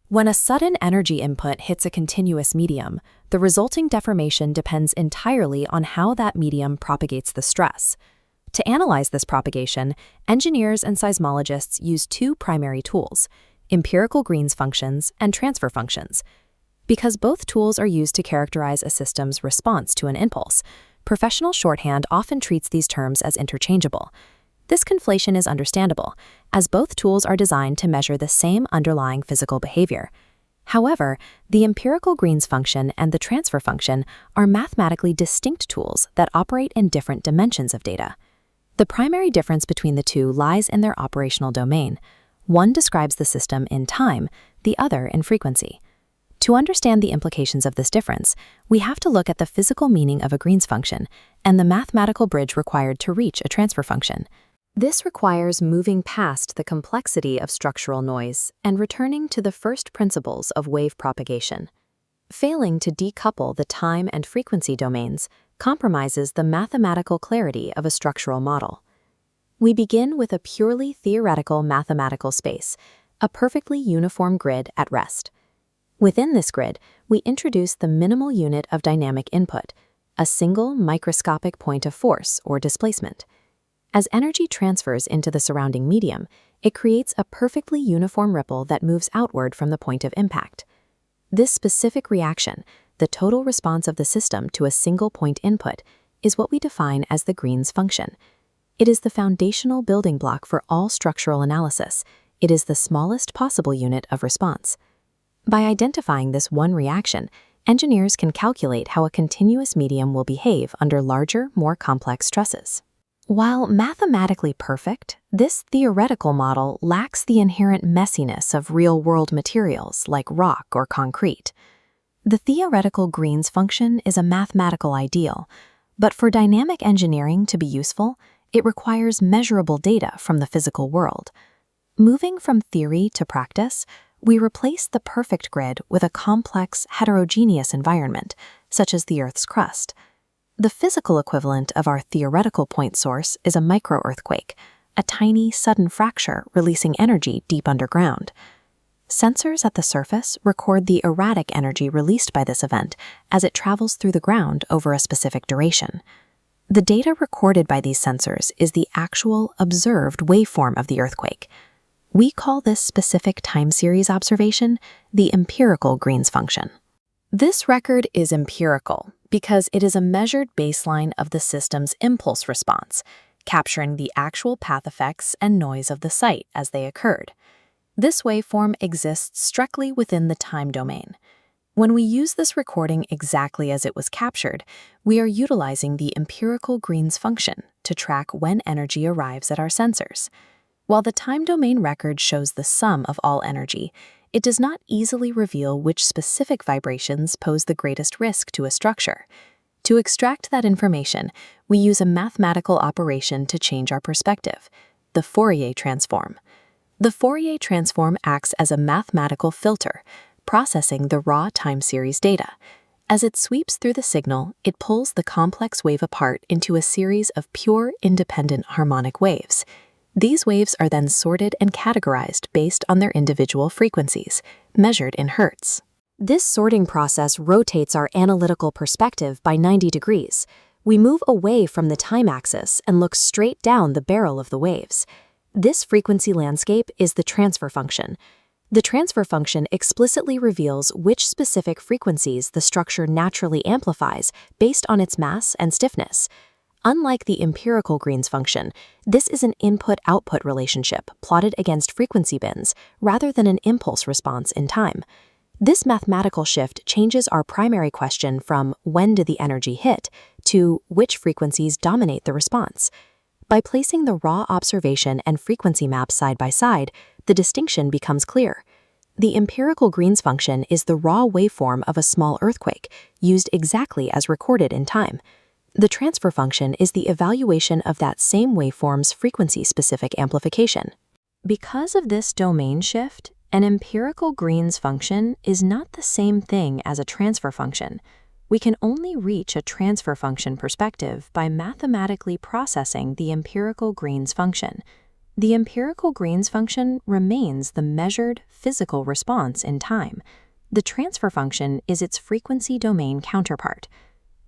When a sudden energy input hits a continuous medium, the resulting deformation depends entirely on how that medium propagates the stress. To analyze this propagation, engineers and seismologists use two primary tools: empirical Green's functions and transfer functions. Because both tools are used to characterize a system's response to an impulse, professional shorthand often treats these terms as interchangeable. This conflation is understandable, as both tools are designed to measure the same underlying physical behavior. However, the empirical Green's function and the transfer function are mathematically distinct tools that operate in different dimensions of data. The primary difference between the two lies in their operational domain. One describes the system in time, the other in frequency. To understand the implications of this difference, we have to look at the physical meaning of a Green's function and the mathematical bridge required to reach a transfer function. This requires moving past the complexity of structural noise and returning to the first principles of wave propagation. Failing to decouple the time and frequency domains compromises the mathematical clarity of a structural model. We begin with a purely theoretical mathematical space, a perfectly uniform grid at rest. Within this grid, we introduce the minimal unit of dynamic input, a single microscopic point of force or displacement. As energy transfers into the surrounding medium, it creates a perfectly uniform ripple that moves outward from the point of impact. This specific reaction, the total response of the system to a single point input, is what we define as the Green's function. It is the foundational building block for all structural analysis. It is the smallest possible unit of response. By identifying this one reaction, engineers can calculate how a continuous medium will behave under larger, more complex stresses. While mathematically perfect, this theoretical model lacks the inherent messiness of real-world materials like rock or concrete. The theoretical Green's function is a mathematical ideal, but for dynamic engineering to be useful, it requires measurable data from the physical world. Moving from theory to practice, we replace the perfect grid with a complex, heterogeneous environment, such as the Earth's crust. The physical equivalent of our theoretical point source is a microearthquake, a tiny, sudden fracture releasing energy deep underground. Sensors at the surface record the erratic energy released by this event as it travels through the ground over a specific duration. The data recorded by these sensors is the actual, observed waveform of the earthquake. We call this specific time series observation the empirical Green's function. This record is empirical because it is a measured baseline of the system's impulse response, capturing the actual path effects and noise of the site as they occurred. This waveform exists strictly within the time domain. When we use this recording exactly as it was captured, we are utilizing the empirical Green's function to track when energy arrives at our sensors. While the time domain record shows the sum of all energy, it does not easily reveal which specific vibrations pose the greatest risk to a structure. To extract that information, we use a mathematical operation to change our perspective: the Fourier transform. The Fourier transform acts as a mathematical filter, processing the raw time series data. As it sweeps through the signal, it pulls the complex wave apart into a series of pure, independent harmonic waves. These waves are then sorted and categorized based on their individual frequencies, measured in hertz. This sorting process rotates our analytical perspective by 90 degrees. We move away from the time axis and look straight down the barrel of the waves. This frequency landscape is the transfer function. The transfer function explicitly reveals which specific frequencies the structure naturally amplifies based on its mass and stiffness. Unlike the empirical Green's function, this is an input-output relationship plotted against frequency bins rather than an impulse response in time. This mathematical shift changes our primary question from when did the energy hit to which frequencies dominate the response. By placing the raw observation and frequency maps side by side, the distinction becomes clear. The empirical Green's function is the raw waveform of a small earthquake, used exactly as recorded in time. The transfer function is the evaluation of that same waveform's frequency-specific amplification. Because of this domain shift, an empirical Green's function is not the same thing as a transfer function. We can only reach a transfer function perspective by mathematically processing the empirical Green's function. The empirical Green's function remains the measured physical response in time. The transfer function is its frequency domain counterpart.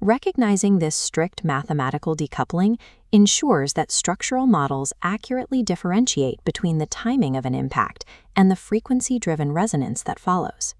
Recognizing this strict mathematical decoupling ensures that structural models accurately differentiate between the timing of an impact and the frequency-driven resonance that follows.